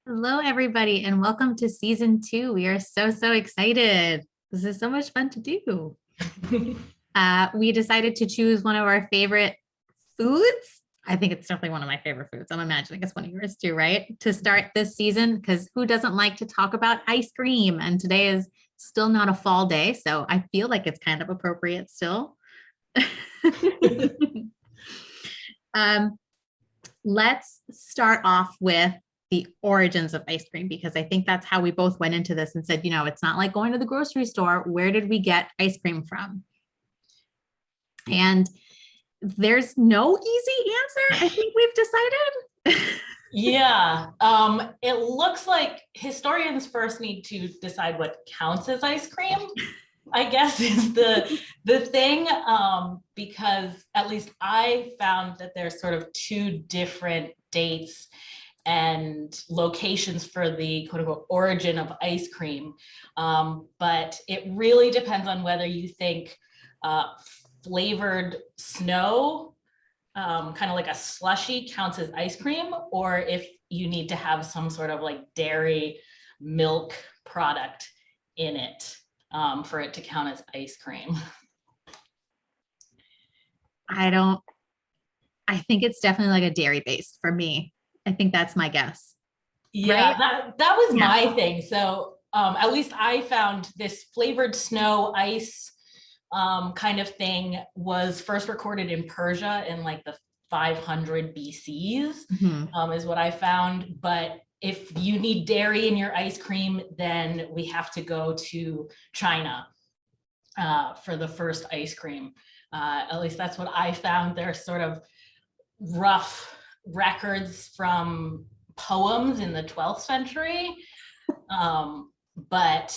Hello, everybody, and welcome to season two. We are so excited. This is so much fun to do. We decided to choose one of our favorite foods. I think it's definitely one of my favorite foods. I'm imagining it's one of yours too, right? To start this season, because who doesn't like to talk about ice cream? And today is still not a fall day, so I feel like it's kind of appropriate still. um, let's start off with the origins of ice cream, because I think that's how we both went into this and said, it's not like going to the grocery store. Where did we get ice cream from? And there's no easy answer. I think we've decided. Yeah, it looks like historians first need to decide what counts as ice cream, I guess is the thing, because at least I found that there's sort of two different dates and locations for the quote unquote origin of ice cream. But it really depends on whether you think flavored snow, kind of like a slushy, counts as ice cream, or if you need to have some sort of like dairy milk product in it for it to count as ice cream. I think it's definitely like a dairy based for me. I think that's my guess. Yeah, right? that was my thing. So at least I found this flavored snow ice kind of thing was first recorded in Persia in like the 500 BCs, is what I found. But if you need dairy in your ice cream, then we have to go to China for the first ice cream. At least that's what I found. There's sort of rough records from poems in the 12th century. But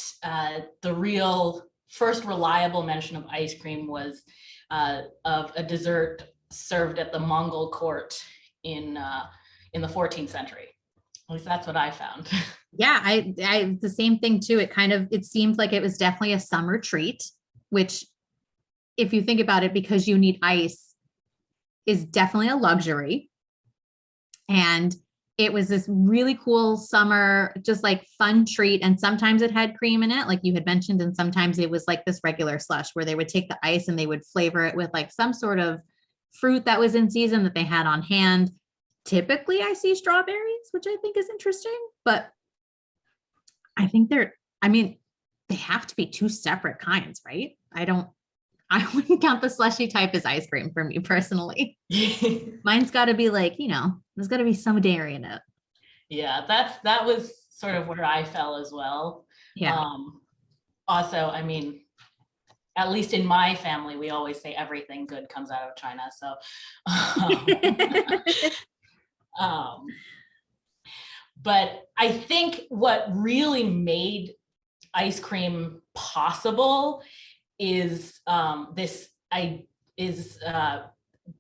the real first reliable mention of ice cream was of a dessert served at the Mongol court in the 14th century. At least that's what I found. Yeah, I the same thing too. It seemed like it was definitely a summer treat, which if you think about it, because you need ice, is definitely a luxury. And it was this really cool summer, just like fun treat. And sometimes it had cream in it, like you had mentioned. And sometimes it was like this regular slush where they would take the ice and they would flavor it with like some sort of fruit that was in season that they had on hand. Typically I see strawberries, which I think is interesting, but I think they have to be two separate kinds, right? I wouldn't count the slushy type as ice cream for me personally. Mine's got to be like, there's got to be some dairy in it. Yeah, that was sort of where I fell as well. Yeah. Also, I mean, at least in my family, we always say everything good comes out of China. So, but I think what really made ice cream possible is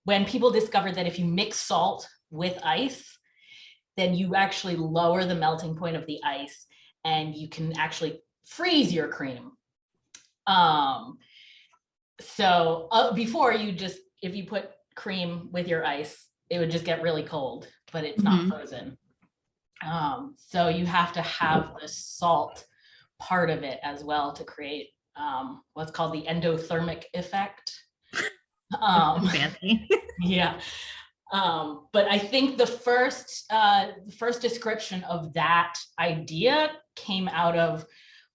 when people discovered that if you mix salt with ice, then you actually lower the melting point of the ice and you can actually freeze your cream. Before if you put cream with your ice, it would just get really cold, but it's not frozen. So you have to have the salt part of it as well to create what's called the endothermic effect. Fancy. Yeah. But I think the first description of that idea came out of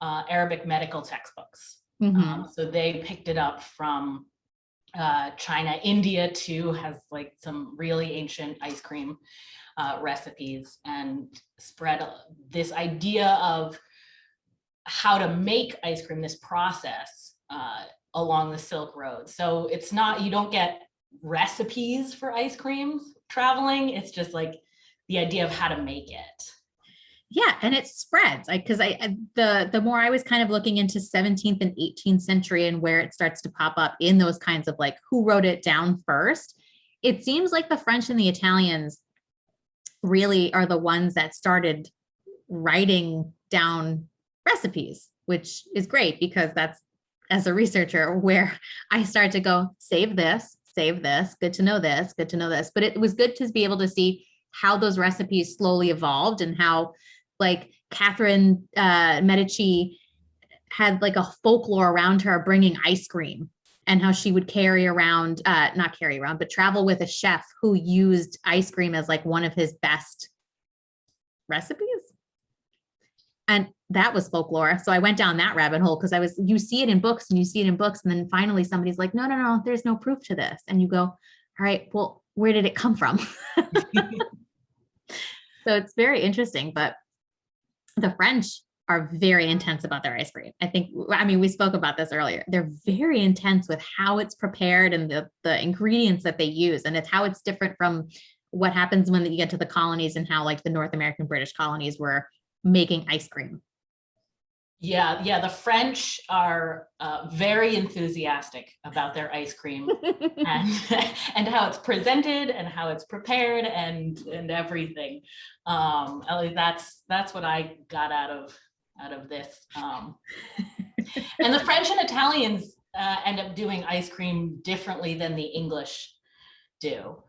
Arabic medical textbooks. So they picked it up from China. India too has like some really ancient ice cream recipes and spread this idea of how to make ice cream, this process along the Silk Road. So it's not, you don't get recipes for ice creams traveling. It's just like the idea of how to make it. Yeah, and it spreads. Because the more I was kind of looking into 17th and 18th century and where it starts to pop up in those kinds of like who wrote it down first, it seems like the French and the Italians really are the ones that started writing down recipes, which is great because that's, as a researcher, where I start to go, save this, good to know this, good to know this. But it was good to be able to see how those recipes slowly evolved and how like Catherine Medici had like a folklore around her bringing ice cream, and how she would carry around, not carry around, but travel with a chef who used ice cream as like one of his best recipes. And that was folklore. So I went down that rabbit hole because you see it in books and you see it in books. And then finally somebody's like, no, there's no proof to this. And you go, all right, well, where did it come from? So it's very interesting, but the French are very intense about their ice cream. I mean, we spoke about this earlier. They're very intense with how it's prepared and the ingredients that they use. And it's how it's different from what happens when you get to the colonies and how like the North American British colonies were making ice cream. Yeah, the French are very enthusiastic about their ice cream and how it's presented and how it's prepared and everything. At least that's what I got out of this. And the French and Italians end up doing ice cream differently than the English do.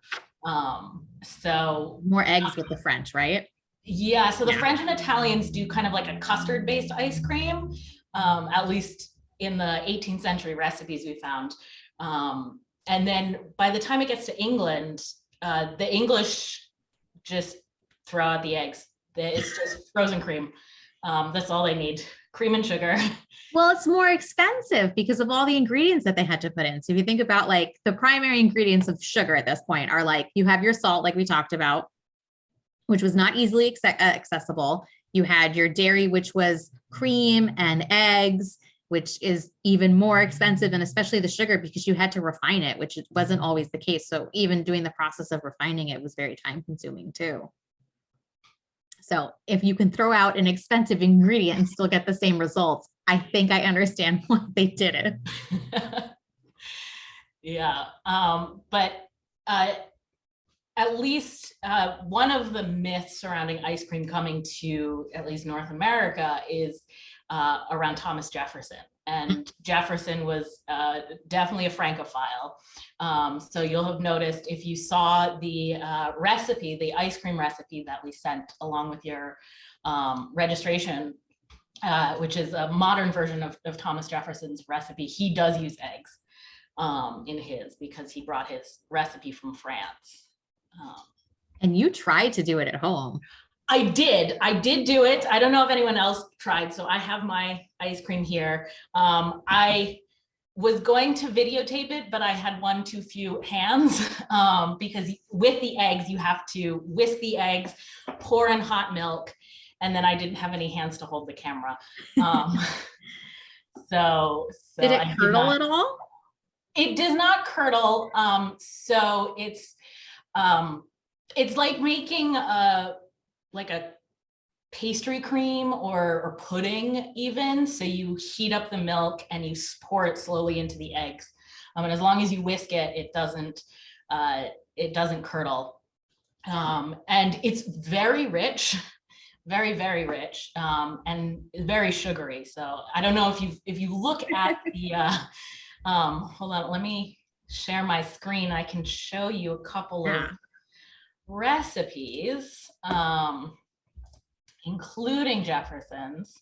So more eggs with the French, right? Yeah, so the French and Italians do kind of like a custard-based ice cream, at least in the 18th century recipes we found. And then by the time it gets to England, the English just throw out the eggs. It's just frozen cream. That's all they need, cream and sugar. Well, it's more expensive because of all the ingredients that they had to put in. So if you think about like the primary ingredients of sugar at this point are like, you have your salt, like we talked about, which was not easily accessible. You had your dairy, which was cream and eggs, which is even more expensive, and especially the sugar because you had to refine it, which wasn't always the case. So even doing the process of refining it was very time consuming too. So if you can throw out an expensive ingredient and still get the same results, I think I understand why they did it. Yeah, but at least one of the myths surrounding ice cream coming to at least North America is around Thomas Jefferson. And Jefferson was definitely a Francophile. So you'll have noticed if you saw the recipe, the ice cream recipe that we sent along with your registration, which is a modern version of Thomas Jefferson's recipe, he does use eggs in his because he brought his recipe from France. And you tried to do it at home. I did do it. I don't know if anyone else tried. So I have my ice cream here. I was going to videotape it, but I had one too few hands because with the eggs, you have to whisk the eggs, pour in hot milk, and then I didn't have any hands to hold the camera. So did it curdle at all? It does not curdle. So it's like making a pastry cream or pudding even. So you heat up the milk and you pour it slowly into the eggs. And as long as you whisk it, it doesn't curdle. And it's very rich, very, very rich, and very sugary. So I don't know if you look at the, hold on, let me share my screen. I can show you a couple of recipes, including Jefferson's.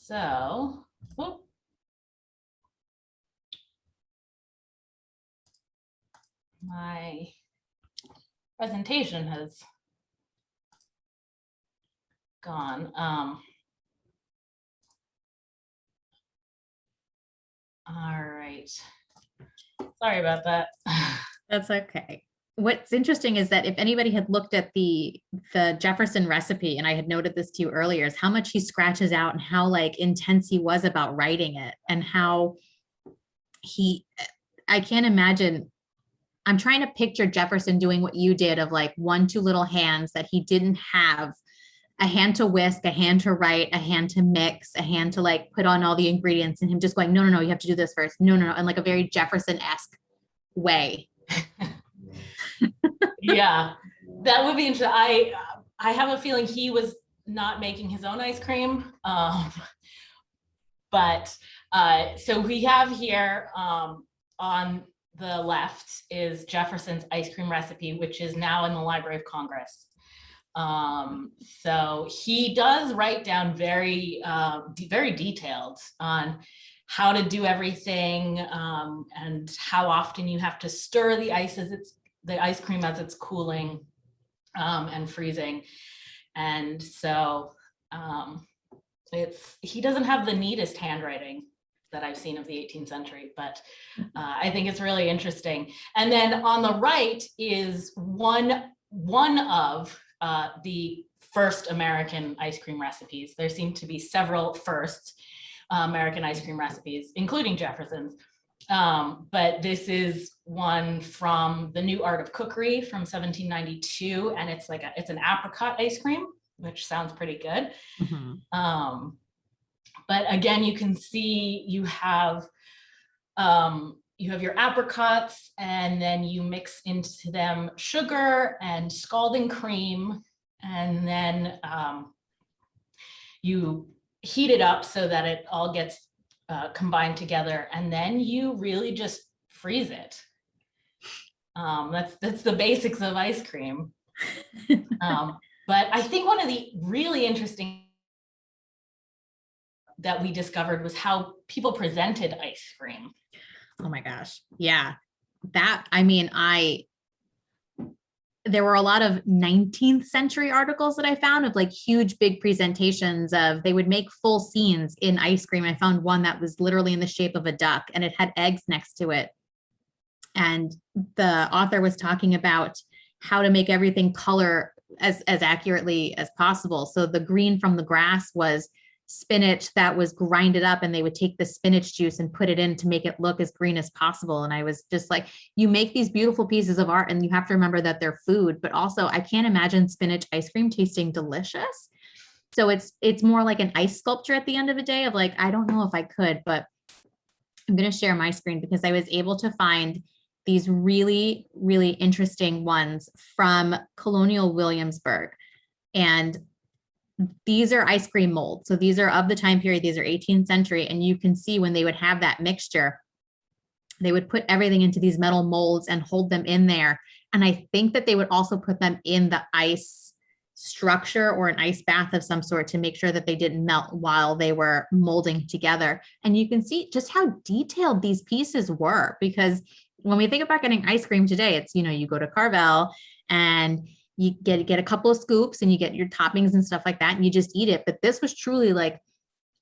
So, whoop. My presentation has gone. All right. Sorry about that. That's okay. What's interesting is that if anybody had looked at the Jefferson recipe, and I had noted this to you earlier, is how much he scratches out and how like intense he was about writing it, and how I can't imagine. I'm trying to picture Jefferson doing what you did of like 1-2 little hands that he didn't have. A hand to whisk, a hand to write, a hand to mix, a hand to like put on all the ingredients, and him just going, no, you have to do this first. No, in like a very Jefferson-esque way. Yeah, that would be interesting. I have a feeling he was not making his own ice cream. But so we have here on the left is Jefferson's ice cream recipe, which is now in the Library of Congress. So he does write down very detailed on how to do everything, and how often you have to stir the ice cream as it's cooling and freezing. And so he doesn't have the neatest handwriting that I've seen of the 18th century, but I think it's really interesting. And then on the right is one of the first American ice cream recipes. There seem to be several first American ice cream recipes, including Jefferson's. But this is one from The New Art of Cookery from 1792, and it's an apricot ice cream, which sounds pretty good. Mm-hmm. But again, you can see you have your apricots, and then you mix into them sugar and scalding cream, and then you heat it up so that it all gets combined together, and then you really just freeze it. That's the basics of ice cream. But I think one of the really interesting that we discovered was how people presented ice cream. Oh my gosh. Yeah. There were a lot of 19th century articles that I found of like huge, big presentations of, they would make full scenes in ice cream. I found one that was literally in the shape of a duck and it had eggs next to it. And the author was talking about how to make everything color as accurately as possible. So the green from the grass was spinach that was grinded up, and they would take the spinach juice and put it in to make it look as green as possible. And I was just like, you make these beautiful pieces of art and you have to remember that they're food, but also I can't imagine spinach ice cream tasting delicious. So it's more like an ice sculpture at the end of the day of like, I don't know if I could, but I'm going to share my screen because I was able to find these really, really interesting ones from Colonial Williamsburg. And these are ice cream molds. So these are of the time period. These are 18th century. And you can see when they would have that mixture, they would put everything into these metal molds and hold them in there. And I think that they would also put them in the ice structure or an ice bath of some sort to make sure that they didn't melt while they were molding together. And you can see just how detailed these pieces were, because when we think about getting ice cream today, it's, you go to Carvel and you get a couple of scoops and you get your toppings and stuff like that, and you just eat it. But this was truly like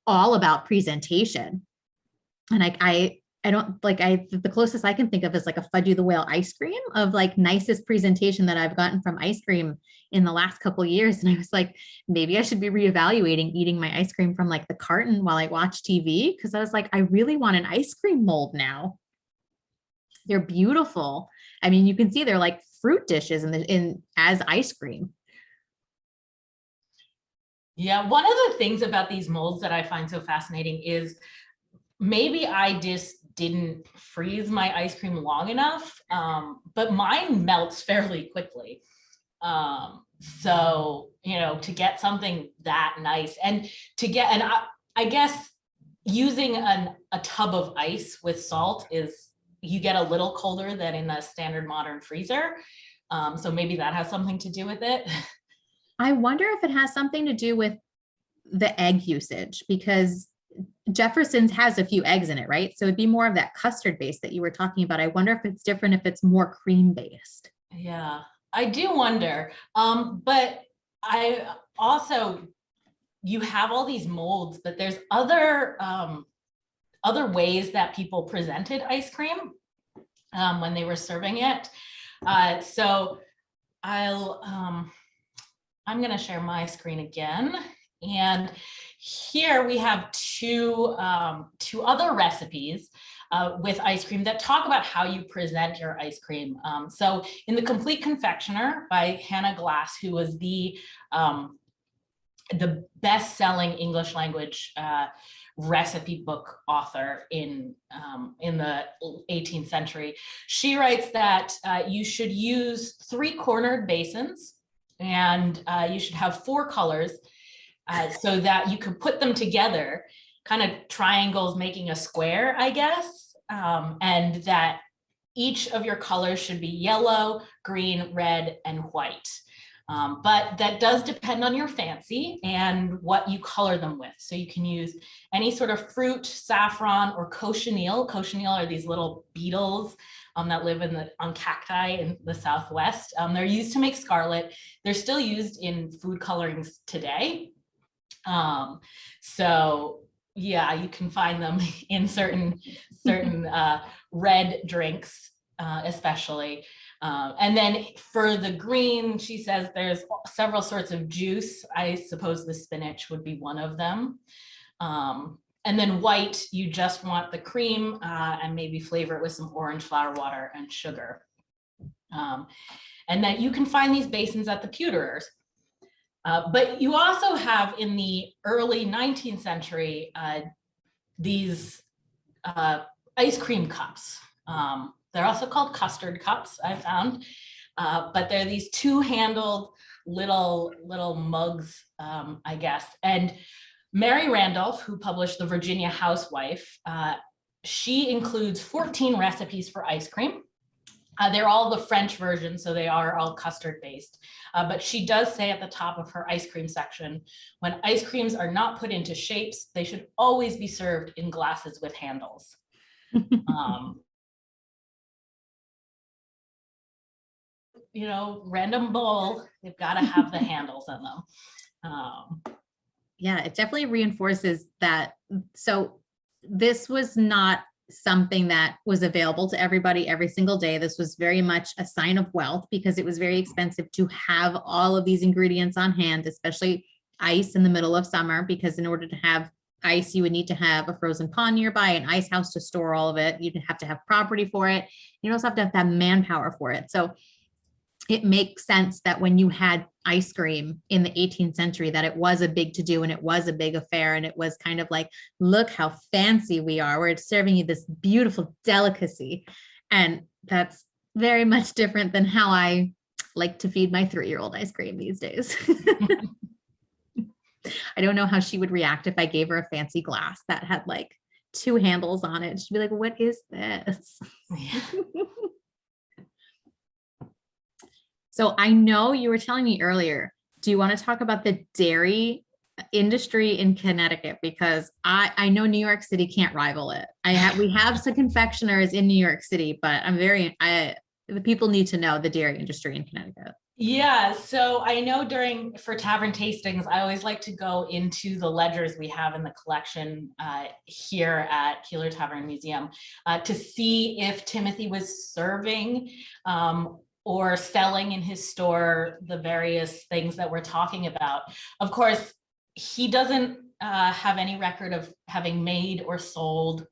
all about presentation. And the closest I can think of is like a Fudgy the Whale ice cream of like nicest presentation that I've gotten from ice cream in the last couple of years. And I was like, maybe I should be reevaluating eating my ice cream from like the carton while I watch TV. Cause I was like, I really want an ice cream mold now. They're beautiful. I mean, you can see they're like fruit dishes as ice cream. Yeah, one of the things about these molds that I find so fascinating is maybe I just didn't freeze my ice cream long enough, but mine melts fairly quickly. So, to get something that nice and I guess using a tub of ice with salt you get a little colder than in a standard modern freezer. So maybe that has something to do with it. I wonder if it has something to do with the egg usage, because Jefferson's has a few eggs in it, right? So it'd be more of that custard base that you were talking about. I wonder if it's different, if it's more cream based. Yeah, I do wonder. But I also, you have all these molds, but there's other ways that people presented ice cream when they were serving it. So I'm going to share my screen again. And here we have two other recipes with ice cream that talk about how you present your ice cream. So in The Complete Confectioner by Hannah Glass, who was the best-selling English language recipe book author in the 18th century. She writes that you should use 3-cornered basins, and you should have 4 colors so that you could put them together, kind of triangles making a square, I guess, and that each of your colors should be yellow, green, red, and white. But that does depend on your fancy and what you color them with. So you can use any sort of fruit, saffron, or cochineal. Cochineal are these little beetles that live on cacti in the Southwest. They're used to make scarlet. They're still used in food colorings today. So yeah, you can find them in certain red drinks, especially. And then for the green, she says there's several sorts of juice. I suppose the spinach would be one of them. And then white, you just want the cream and maybe flavor it with some orange flower water and sugar. And then you can find these basins at the pewterers. But you also have in the early 19th century, these ice cream cups. They're also called custard cups, I found, but they're these two-handled little mugs, I guess. And Mary Randolph, who published the Virginia Housewife, she includes 14 recipes for ice cream. They're all the French version, so they are all custard based. But she does say at the top of her ice cream section, when ice creams are not put into shapes, they should always be served in glasses with handles. You know, random bowl, they've got to have the handles in them. Yeah, it definitely reinforces that. So this was not something that was available to everybody every single day. This was very much a sign of wealth because it was very expensive to have all of these ingredients on hand, especially ice in the middle of summer, because in order to have ice, you would need to have a frozen pond nearby, an ice house to store all of it. You'd have to have property for it. You'd also have to have manpower for it. So it makes sense that when you had ice cream in the 18th century, that it was a big to-do and it was a big affair. And it was kind of like, look how fancy we are. We're serving you this beautiful delicacy. And that's very much different than how I like to feed my 3-year-old ice cream these days. I don't know how she would react if I gave her a fancy glass that had like 2 handles on it. She'd be like, what is this? Yeah. So I know you were telling me earlier, do you want to talk about the dairy industry in Connecticut? Because I know New York City can't rival it. We have some confectioners in New York City, but the people need to know the dairy industry in Connecticut. Yeah, so I know for Tavern Tastings, I always like to go into the ledgers we have in the collection here at Keeler Tavern Museum to see if Timothy was serving or selling in his store the various things that we're talking about. Of course, he doesn't have any record of having made or sold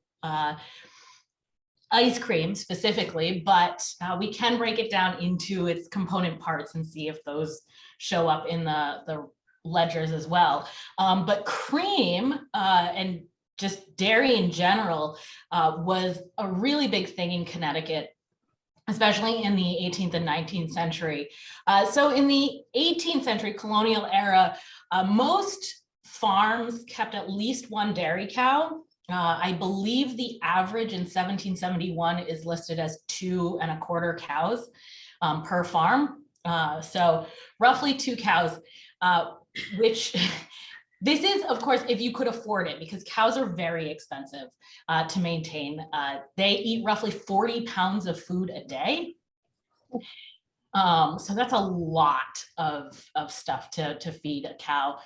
ice cream specifically, but we can break it down into its component parts and see if those show up in the ledgers as well. But cream and just dairy in general was a really big thing in Connecticut, especially in the 18th and 19th century. So in the 18th century colonial era, most farms kept at least 1 dairy cow. I believe the average in 1771 is listed as 2 1/4 cows per farm. So roughly 2 cows, which this is, of course, if you could afford it, because cows are very expensive to maintain. They eat roughly 40 pounds of food a day. So that's a lot of stuff to feed a cow.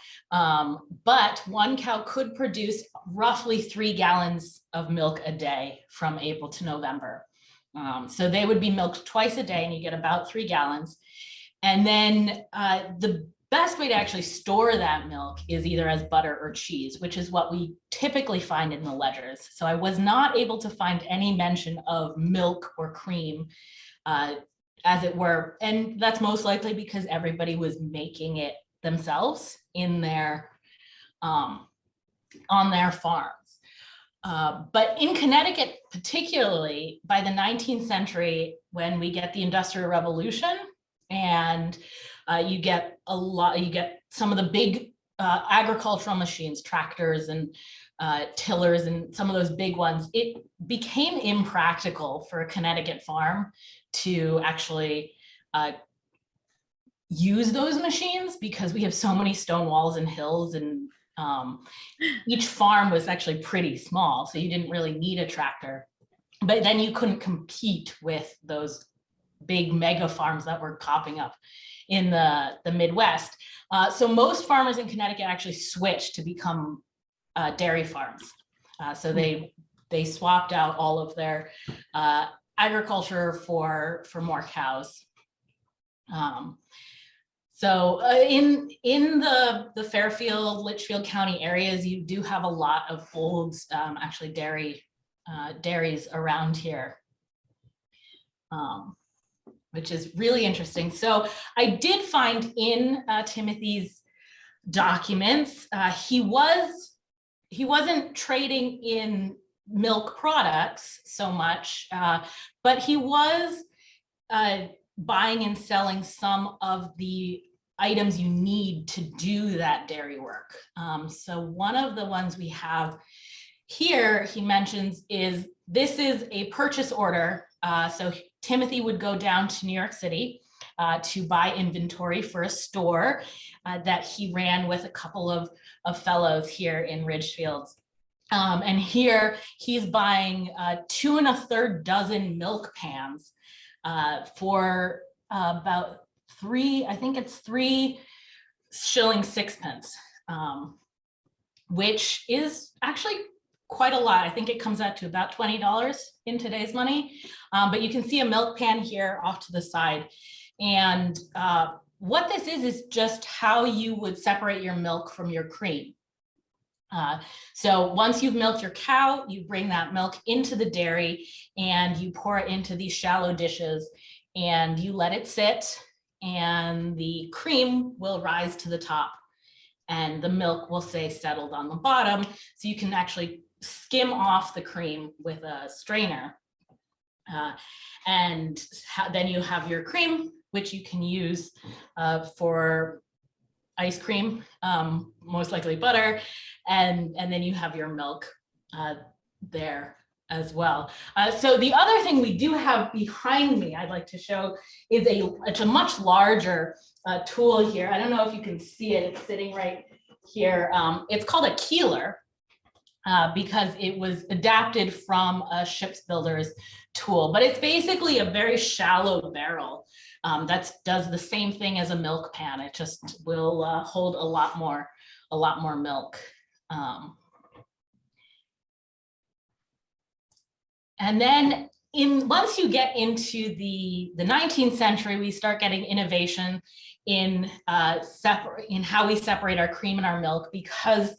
But 1 cow could produce roughly 3 gallons of milk a day from April to November. So they would be milked twice a day and you get about 3 gallons. And then the best way to actually store that milk is either as butter or cheese, which is what we typically find in the ledgers. So I was not able to find any mention of milk or cream, as it were. And that's most likely because everybody was making it themselves in their, on their farms. But in Connecticut, particularly by the 19th century, when we get the Industrial Revolution and you get some of the big agricultural machines, tractors and tillers and some of those big ones, it became impractical for a Connecticut farm to actually use those machines because we have so many stone walls and hills, and each farm was actually pretty small, so you didn't really need a tractor. But then you couldn't compete with those big mega farms that were popping up in the Midwest. So most farmers in Connecticut actually switched to become dairy farms. So they swapped out all of their agriculture for more cows. So in the Fairfield, Litchfield County areas, you do have a lot of old, actually dairies around here, which is really interesting. So I did find in Timothy's documents, he wasn't trading in milk products so much, but he was buying and selling some of the items you need to do that dairy work. So one of the ones we have here, he mentions, is this is a purchase order. So Timothy would go down to New York City to buy inventory for a store that he ran with a couple of fellows here in Ridgefield. And here he's buying 2 1/3 dozen milk pans for about 3 shillings 6 pence, which is actually quite a lot. I think it comes out to about $20 in today's money. But you can see a milk pan here off to the side. And what this is just how you would separate your milk from your cream. So once you've milked your cow, you bring that milk into the dairy and you pour it into these shallow dishes and you let it sit, and the cream will rise to the top and the milk will stay settled on the bottom. So you can actually skim off the cream with a strainer. And then you have your cream, which you can use for ice cream, most likely butter, and then you have your milk there as well. So the other thing we do have behind me, I'd like to show, is it's a much larger tool here. I don't know if you can see it, it's sitting right here. It's called a keeler because it was adapted from a ship's builder's tool, but it's basically a very shallow barrel that does the same thing as a milk pan. It just will hold a lot more milk. And then once you get into the 19th century, we start getting innovation in how we separate our cream and our milk, because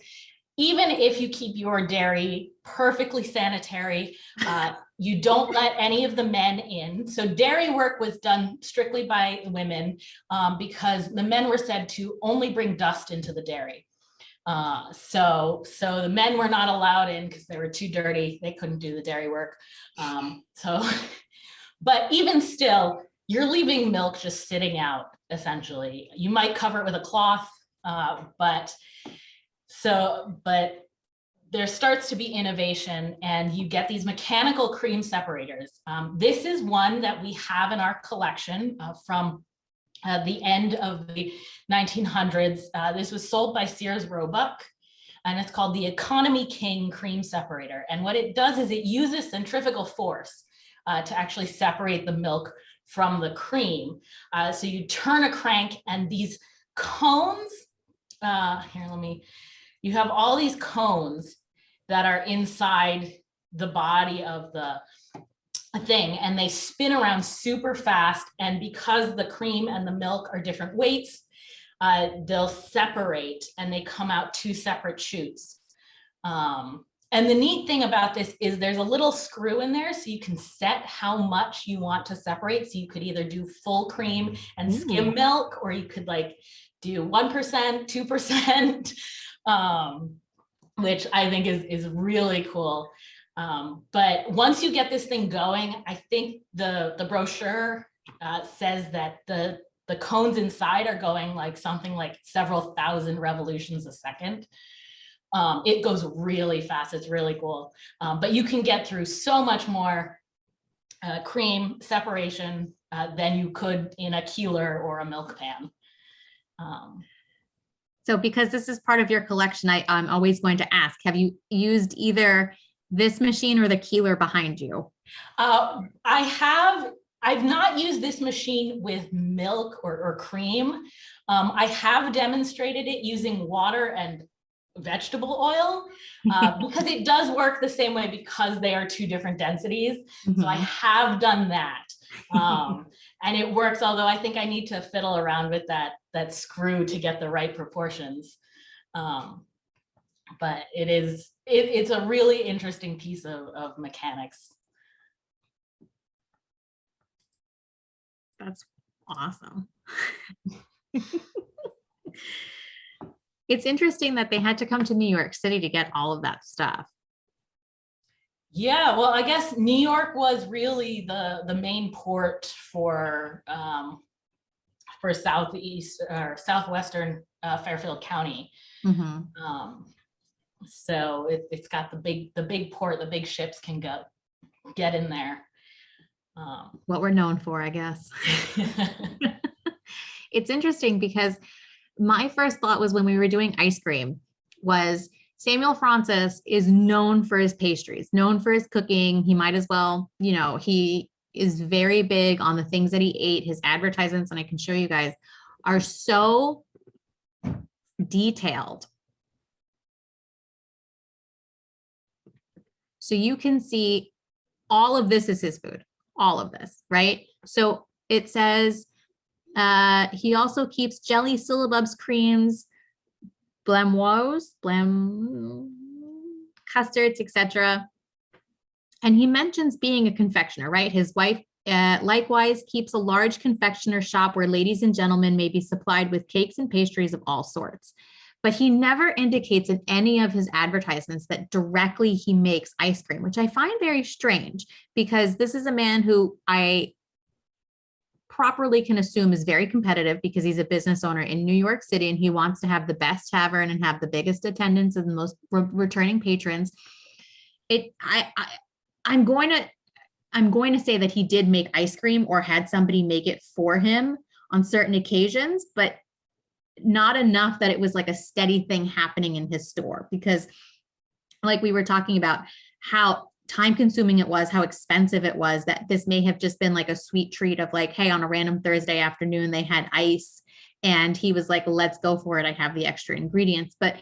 even if you keep your dairy perfectly sanitary, you don't let any of the men in. So dairy work was done strictly by women because the men were said to only bring dust into the dairy. So the men were not allowed in because they were too dirty. They couldn't do the dairy work. But even still, you're leaving milk just sitting out, essentially. You might cover it with a cloth, but there starts to be innovation and you get these mechanical cream separators. This is one that we have in our collection from the end of the 1900s. This was sold by Sears Roebuck, and it's called the Economy King Cream Separator. And what it does is it uses centrifugal force to actually separate the milk from the cream. So you turn a crank and these cones, you have all these cones that are inside the body of the thing, and they spin around super fast. And because the cream and the milk are different weights, they'll separate and they come out 2 separate chutes. And the neat thing about this is there's a little screw in there so you can set how much you want to separate. So you could either do full cream and skim milk, or you could like do 1%, 2%, which I think is really cool. But once you get this thing going, I think the brochure says that the cones inside are going like something like several thousand revolutions a second. It goes really fast. It's really cool. But you can get through so much more cream separation than you could in a keeler or a milk pan. So because this is part of your collection, I'm always going to ask, have you used either this machine or the keeler behind you? I've not used this machine with milk or cream. I have demonstrated it using water and vegetable oil because it does work the same way because they are two different densities. So I have done that. And it works, although I think I need to fiddle around with that screw to get the right proportions. But it's a really interesting piece of mechanics. That's awesome. It's interesting that they had to come to New York City to get all of that stuff. Yeah, well, I guess New York was really the main port for southeast or southwestern Fairfield County. So it's got the big port. The big ships can get in there. What we're known for, I guess. It's interesting because my first thought was when we were doing ice cream was Samuel Fraunces is known for his pastries, known for his cooking. He might as well, he is very big on the things that he ate. His advertisements, and I can show you guys, are so detailed. So you can see all of this is his food, all of this, right? So it says he also keeps jelly, syllabubs, creams, blancmoise, custards, etc. And he mentions being a confectioner, right? His wife likewise keeps a large confectioner shop where ladies and gentlemen may be supplied with cakes and pastries of all sorts. But he never indicates in any of his advertisements that directly he makes ice cream, which I find very strange because this is a man who I properly can assume is very competitive because he's a business owner in New York City and he wants to have the best tavern and have the biggest attendance and the most returning patrons. I'm going to say that he did make ice cream or had somebody make it for him on certain occasions, but not enough that it was like a steady thing happening in his store, because like we were talking about how time consuming it was, how expensive it was, that this may have just been like a sweet treat of like, hey, on a random Thursday afternoon, they had ice and he was like, let's go for it. I have the extra ingredients. But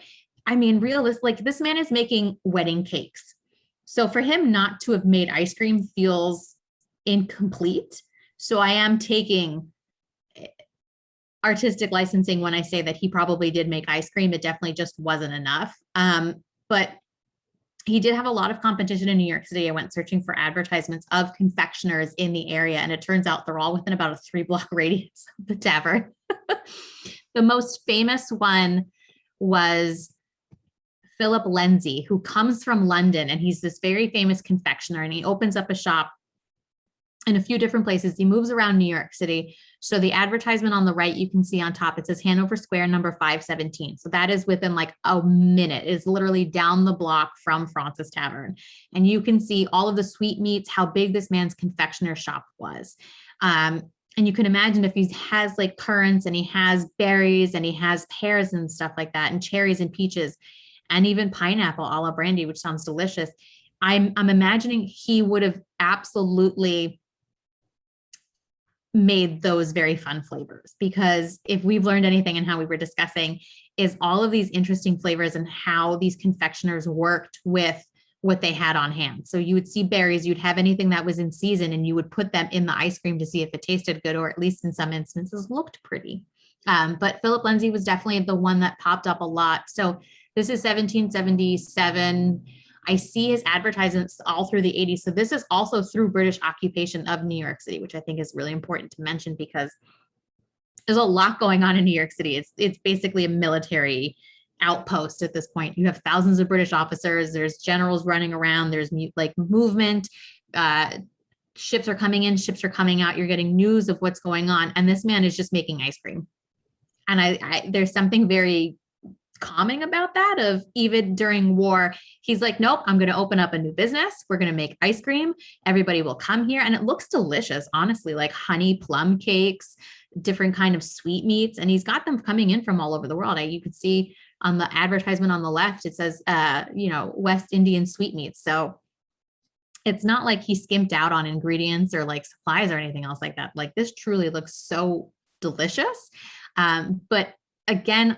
I mean, like this man is making wedding cakes. So for him not to have made ice cream feels incomplete. So I am taking artistic licensing when I say that he probably did make ice cream. It definitely just wasn't enough. But he did have a lot of competition in New York City. I went searching for advertisements of confectioners in the area, and it turns out they're all within about a 3-block radius of the tavern. The most famous one was Philip Lindsay, who comes from London, and he's this very famous confectioner, and he opens up a shop in a few different places. He moves around New York City. So the advertisement on the right, you can see on top, it says Hanover Square, number 517. So that is within like a minute. It's literally down the block from Fraunces Tavern. And you can see all of the sweetmeats, how big this man's confectioner shop was. And you can imagine if he has like currants and he has berries and he has pears and stuff like that, and cherries and peaches, and even pineapple a la brandy, which sounds delicious. I'm imagining he would have absolutely made those very fun flavors, because if we've learned anything in how we were discussing is all of these interesting flavors and how these confectioners worked with what they had on hand. So you would see berries, you'd have anything that was in season, and you would put them in the ice cream to see if it tasted good, or at least in some instances looked pretty. But Philip Lindsay was definitely the one that popped up a lot. So this is 1777. I see his advertisements all through the 80s. So this is also through British occupation of New York City, which I think is really important to mention because there's a lot going on in New York City. It's basically a military outpost at this point. You have thousands of British officers. There's generals running around. There's like movement. Ships are coming in, ships are coming out. You're getting news of what's going on. And this man is just making ice cream. And I there's something very calming about that, of even during war, he's like, nope, I'm going to open up a new business. We're going to make ice cream. Everybody will come here. And it looks delicious, honestly, like honey plum cakes, different kind of sweetmeats. And he's got them coming in from all over the world. You could see on the advertisement on the left, it says, West Indian sweetmeats. So it's not like he skimped out on ingredients or like supplies or anything else like that. Like this truly looks so delicious. But again,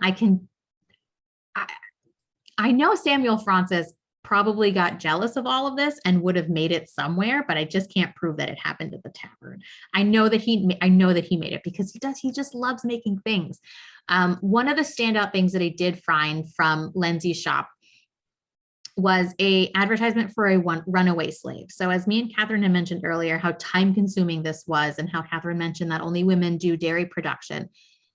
I know Samuel Fraunces probably got jealous of all of this and would have made it somewhere, but I just can't prove that it happened at the tavern. I know that he made it because he just loves making things. One of the standout things that I did find from Lindsay's shop was a advertisement for a runaway slave. So as me and Catherine had mentioned earlier, how time consuming this was, and how Catherine mentioned that only women do dairy production,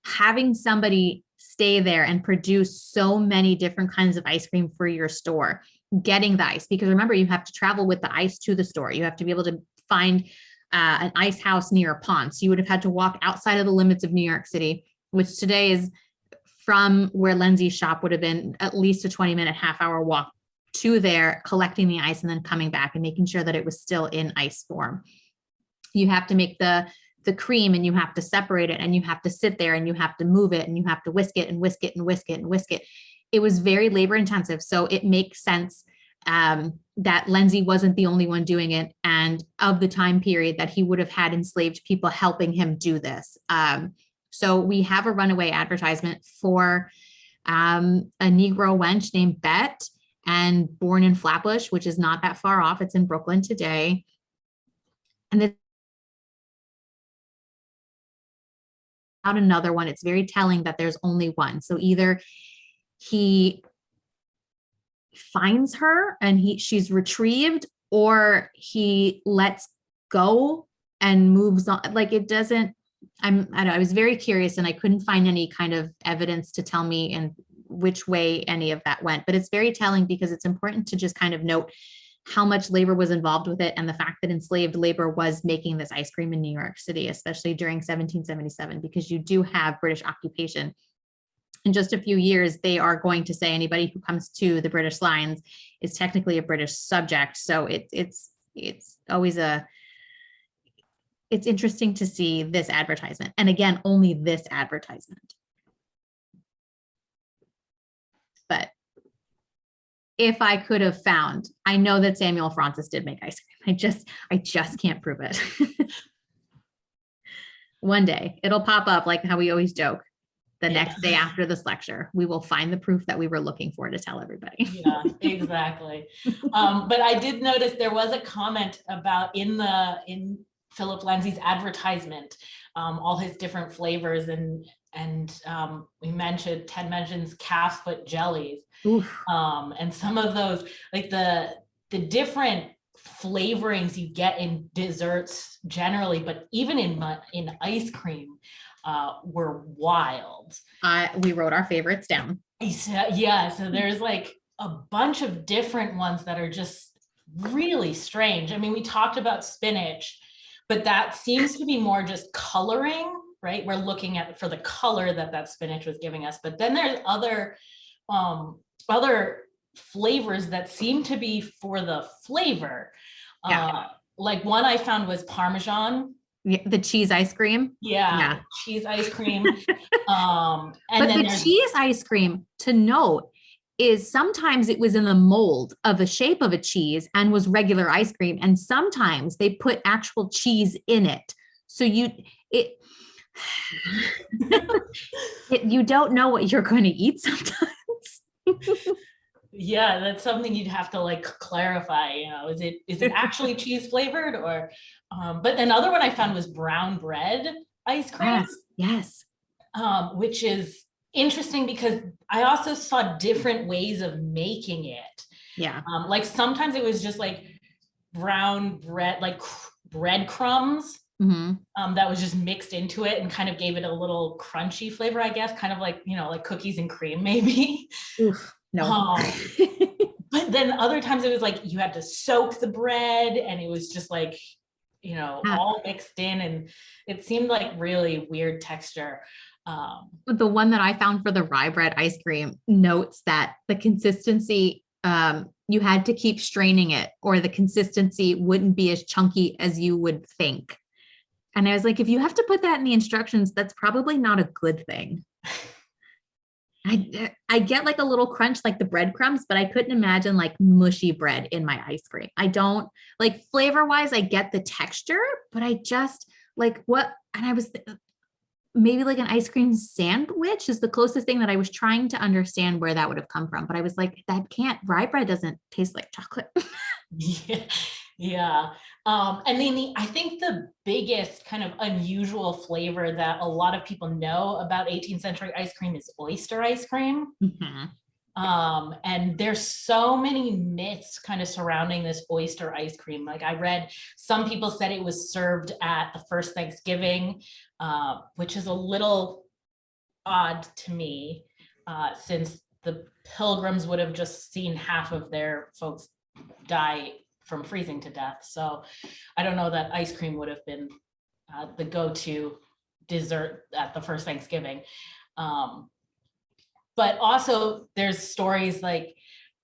having somebody stay there and produce so many different kinds of ice cream for your store, getting the ice, because remember, you have to travel with the ice to the store. You have to be able to find an ice house near a pond. So you would have had to walk outside of the limits of New York City, which today is from where Lindsay's shop would have been at least a 20-minute, half-hour walk to there, collecting the ice and then coming back and making sure that it was still in ice form. You have to make the cream and you have to separate it and you have to sit there and you have to move it and you have to whisk it and whisk it and whisk it and whisk it. It was very labor intensive. So it makes sense that Lindsay wasn't the only one doing it, and of the time period that he would have had enslaved people helping him do this. So we have a runaway advertisement for a Negro wench named Bet, and born in Flatbush, which is not that far off. It's in Brooklyn today. And then another one, it's very telling that there's only one. So either he finds her and she's retrieved, or he lets go and moves on. Like it doesn't, I don't know, I was very curious and I couldn't find any kind of evidence to tell me and which way any of that went, but it's very telling because it's important to just kind of note how much labor was involved with it, and the fact that enslaved labor was making this ice cream in New York City, especially during 1777, because you do have British occupation. In just a few years, they are going to say anybody who comes to the British lines is technically a British subject. So it's always it's interesting to see this advertisement. And again, only this advertisement. But if I could have found, I know that Samuel Fraunces did make ice cream. I just can't prove it. One day it'll pop up, like how we always joke. The next day after this lecture, we will find the proof that we were looking for to tell everybody. Yeah, exactly. But I did notice there was a comment about in Philip Lindsay's advertisement, all his different flavors, and Ted mentions calf foot jellies. And some of those, like the different flavorings you get in desserts generally, but even in ice cream, were wild. We wrote our favorites down. Yeah, so there's like a bunch of different ones that are just really strange. I mean, we talked about spinach, but that seems to be more just coloring, right? We're looking at for the color that spinach was giving us. But then there's other flavors that seem to be for the flavor. Like one I found was Parmesan. The cheese ice cream. Yeah. Cheese ice cream. And but then the cheese ice cream, to note, is sometimes it was in the mold of the shape of a cheese and was regular ice cream. And sometimes they put actual cheese in it. So you don't know what you're going to eat sometimes. Yeah, that's something you'd have to like clarify, is it actually cheese flavored or, but another one I found was brown bread ice cream. Yes. Which is interesting because I also saw different ways of making it. Yeah. Like sometimes it was just like brown bread, like breadcrumbs. Mm-hmm. That was just mixed into it and kind of gave it a little crunchy flavor, I guess, kind of like, like cookies and cream, maybe. Oof, no. But then other times it was like you had to soak the bread and it was just like, all mixed in, and it seemed like really weird texture. The one that I found for the rye bread ice cream notes that the consistency, you had to keep straining it or the consistency wouldn't be as chunky as you would think. And I was like, if you have to put that in the instructions, that's probably not a good thing. I get like a little crunch like the breadcrumbs, but I couldn't imagine like mushy bread in my ice cream. I don't like flavor wise, I get the texture, but I just like what, and I was maybe like an ice cream sandwich is the closest thing that I was trying to understand where that would have come from. But I was like, that can't, rye bread doesn't taste like chocolate. Yeah. Yeah. And then I think the biggest kind of unusual flavor that a lot of people know about 18th century ice cream is oyster ice cream. And there's so many myths kind of surrounding this oyster ice cream. Like I read, some people said it was served at the first Thanksgiving, which is a little odd to me, since the Pilgrims would have just seen half of their folks die from freezing to death. So I don't know that ice cream would have been the go-to dessert at the first Thanksgiving. But also there's stories like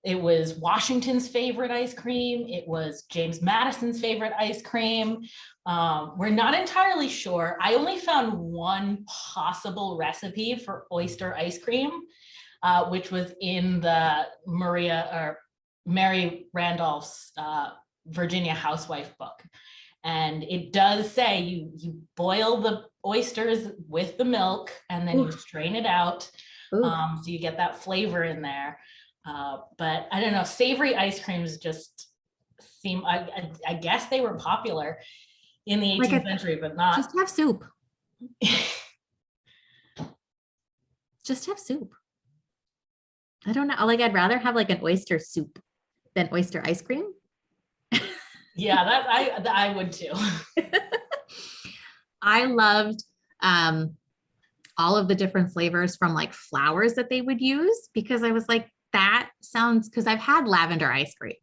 it was Washington's favorite ice cream. It was James Madison's favorite ice cream. We're not entirely sure. I only found one possible recipe for oyster ice cream, which was in the Mary Randolph's Virginia Housewife book. And it does say you boil the oysters with the milk and then you strain it out. So you get that flavor in there. But I don't know, savory ice creams just seem, I guess they were popular in the 18th century, but not. Just have soup. Just have soup. I don't know. Like, I'd rather have like an oyster soup than oyster ice cream. Yeah, that I would too. I loved all of the different flavors from like flowers that they would use, because I was like, that sounds, because I've had lavender ice cream.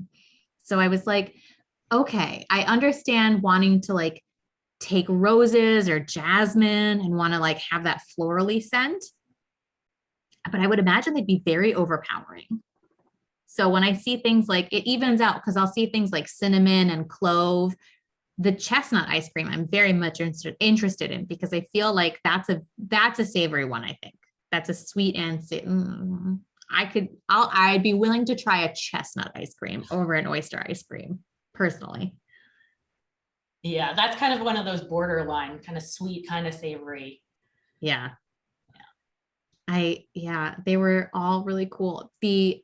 So I was like, okay, I understand wanting to like take roses or jasmine and want to like have that florally scent. But I would imagine they'd be very overpowering. So when I see things like, it evens out, because I'll see things like cinnamon and clove. The chestnut ice cream I'm very much interested in, because I feel like that's a savory one. I think that's a sweet and I'd be willing to try a chestnut ice cream over an oyster ice cream personally. Yeah, that's kind of one of those borderline, kind of sweet, kind of savory. Yeah. They were all really cool. The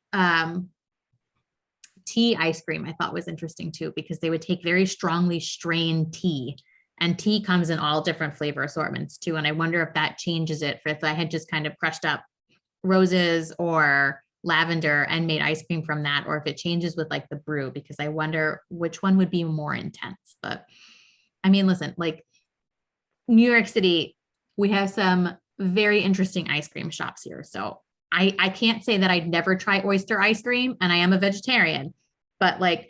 tea ice cream I thought was interesting too, because they would take very strongly strained tea, and tea comes in all different flavor assortments too. And I wonder if that changes it for if I had just kind of crushed up roses or lavender and made ice cream from that, or if it changes with like the brew, because I wonder which one would be more intense. But I mean, listen, like New York City, we have some very interesting ice cream shops here. So I can't say that I'd never try oyster ice cream, and I am a vegetarian, but like,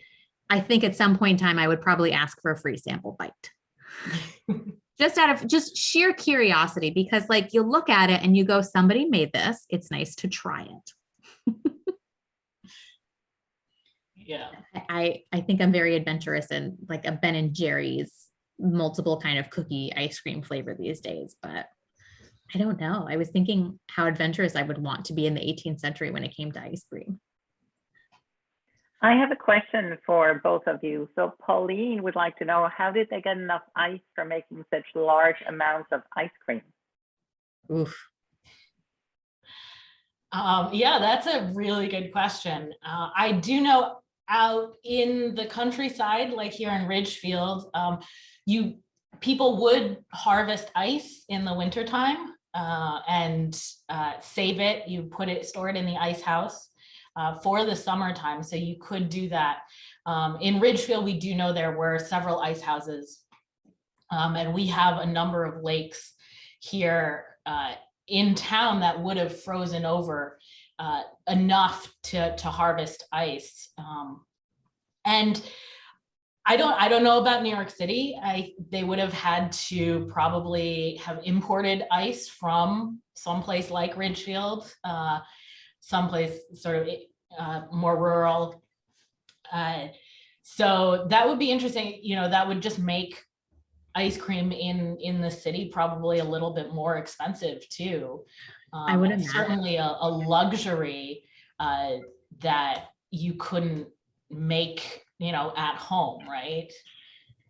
I think at some point in time, I would probably ask for a free sample bite. Just out of just sheer curiosity, because like you look at it and you go, somebody made this, it's nice to try it. Yeah. I think I'm very adventurous in like a Ben and Jerry's multiple kind of cookie ice cream flavor these days, but I don't know. I was thinking how adventurous I would want to be in the 18th century when it came to ice cream. I have a question for both of you. So Pauline would like to know, how did they get enough ice for making such large amounts of ice cream? Oof. Yeah, that's a really good question. I do know out in the countryside, like here in Ridgefield, people would harvest ice in the wintertime and save it. You store it in the ice house for the summertime. So you could do that. In Ridgefield, we do know there were several ice houses, and we have a number of lakes here in town that would have frozen over enough to harvest ice. And I don't know about New York City. They would have had to probably have imported ice from someplace like Ridgefield, someplace sort of more rural. So that would be interesting. You know, that would just make ice cream in the city probably a little bit more expensive too. I would and imagine. certainly a luxury that you couldn't make, you know, at home, right?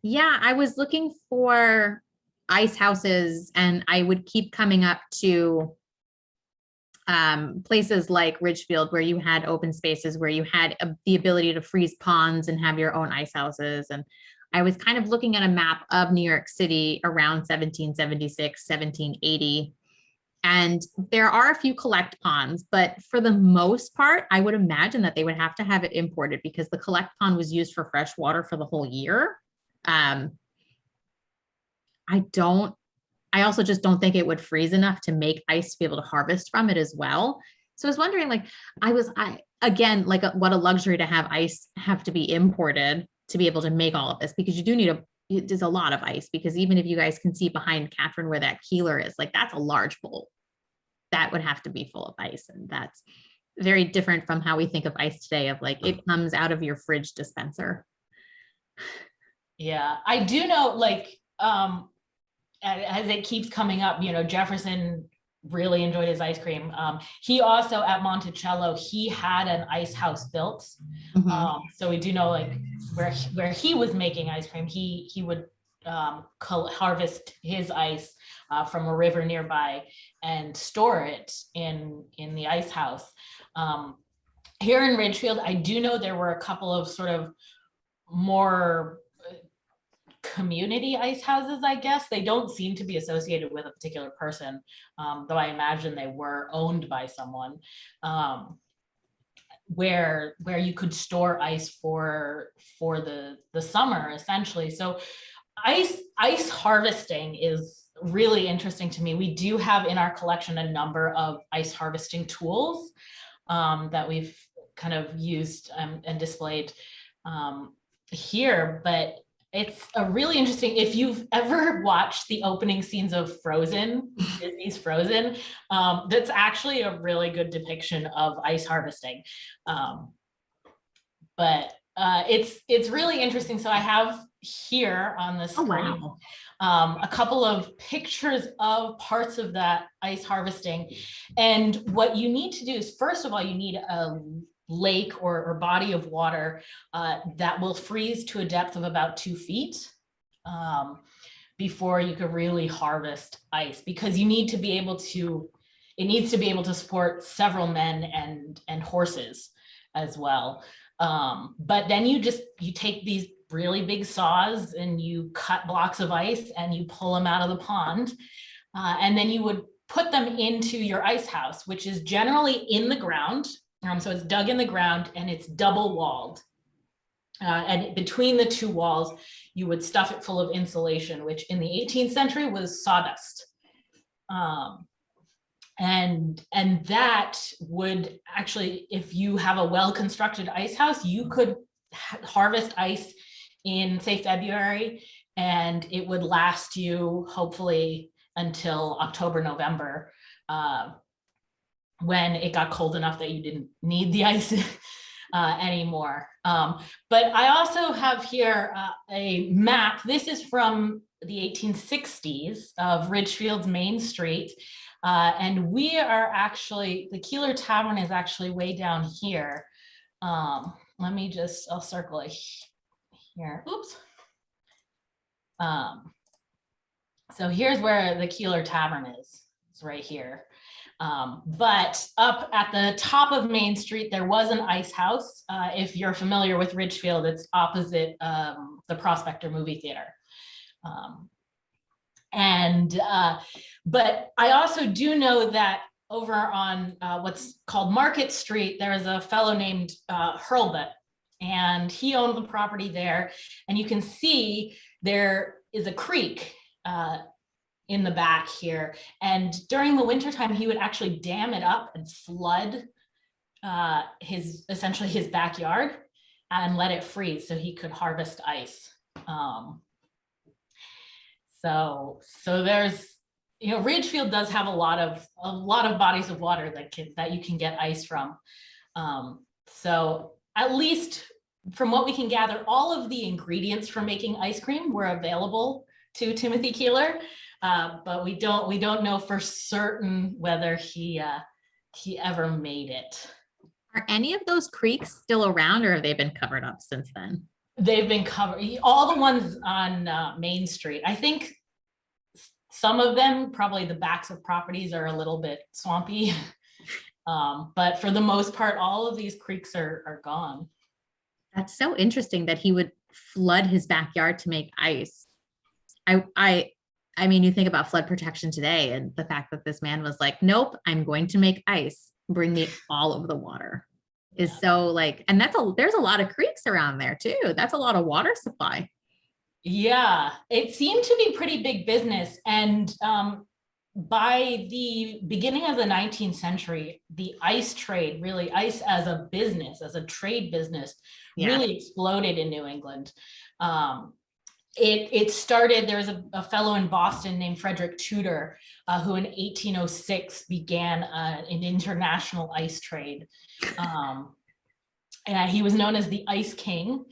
Yeah, I was looking for ice houses and I would keep coming up to places like Ridgefield where you had open spaces, where you had the ability to freeze ponds and have your own ice houses. And I was kind of looking at a map of New York City around 1776, 1780. And there are a few collect ponds, but for the most part, I would imagine that they would have to have it imported because the collect pond was used for fresh water for the whole year. I also just don't think it would freeze enough to make ice to be able to harvest from it as well. So I was wondering, like, again, like what a luxury to have ice have to be imported to be able to make all of this, because you do need there's a lot of ice, because even if you guys can see behind Catherine where that keeler is, like that's a large bowl that would have to be full of ice. And that's very different from how we think of ice today, of like, it comes out of your fridge dispenser. Yeah, I do know, like, as it keeps coming up, you know, Jefferson really enjoyed his ice cream. He also at Monticello, he had an ice house built. So we do know, like, where he was making ice cream, he would harvest his ice from a river nearby and store it in the ice house. Here in Ridgefield, I do know there were a couple of sort of more community ice houses, I guess. They don't seem to be associated with a particular person, though I imagine they were owned by someone, where you could store ice for the summer, essentially. So ice harvesting is really interesting to me. We do have in our collection a number of ice harvesting tools that we've kind of used and displayed here, but it's a really interesting, if you've ever watched the opening scenes of Frozen, Disney's Frozen, that's actually a really good depiction of ice harvesting. But it's really interesting. So I have here on the screen a couple of pictures of parts of that ice harvesting. And what you need to do is, first of all, you need a lake or body of water that will freeze to a depth of about 2 feet before you could really harvest ice, because you need to be able to, it needs to be able to support several men and horses as well. But then you take these really big saws and you cut blocks of ice and you pull them out of the pond, and then you would put them into your ice house, which is generally in the ground. So it's dug in the ground and it's double walled. And between the two walls, you would stuff it full of insulation, which in the 18th century was sawdust. And that would actually, if you have a well-constructed ice house, you could harvest ice in, say, February, and it would last you hopefully until October, November, when it got cold enough that you didn't need the ice anymore. But I also have here a map. This is from the 1860s of Ridgefield's Main Street. And we are actually, the Keeler Tavern is actually way down here. Let me just, I'll circle it here. Oops. So here's where the Keeler Tavern is. It's right here. But up at the top of Main Street, there was an ice house. If you're familiar with Ridgefield, it's opposite the Prospector movie theater. But I also do know that over on what's called Market Street, there is a fellow named Hurlbut, and he owned the property there. And you can see there is a creek in the back here. And during the wintertime, he would actually dam it up and flood essentially his backyard. and let it freeze so he could harvest ice. So there's, Ridgefield does have a lot of bodies of water that you can get ice from. So at least from what we can gather, all of the ingredients for making ice cream were available to Timothy Keeler, but we don't know for certain whether he ever made it. Are any of those creeks still around, or have they been covered up since then? They've been covered, all the ones on Main Street. I think some of them, probably the backs of properties, are a little bit swampy. But for the most part, all of these creeks are gone. That's so interesting that he would flood his backyard to make ice. I mean, you think about flood protection today, and the fact that this man was like, nope, I'm going to make ice, bring me all of the water, is so like, and there's a lot of creeks around there too. That's a lot of water supply. Yeah, it seemed to be pretty big business. And by the beginning of the 19th century, the ice trade, really ice as a business, as a trade business, really exploded in New England. It started, there was a fellow in Boston named Frederick Tudor, who in 1806 began an international ice trade. And he was known as the Ice King.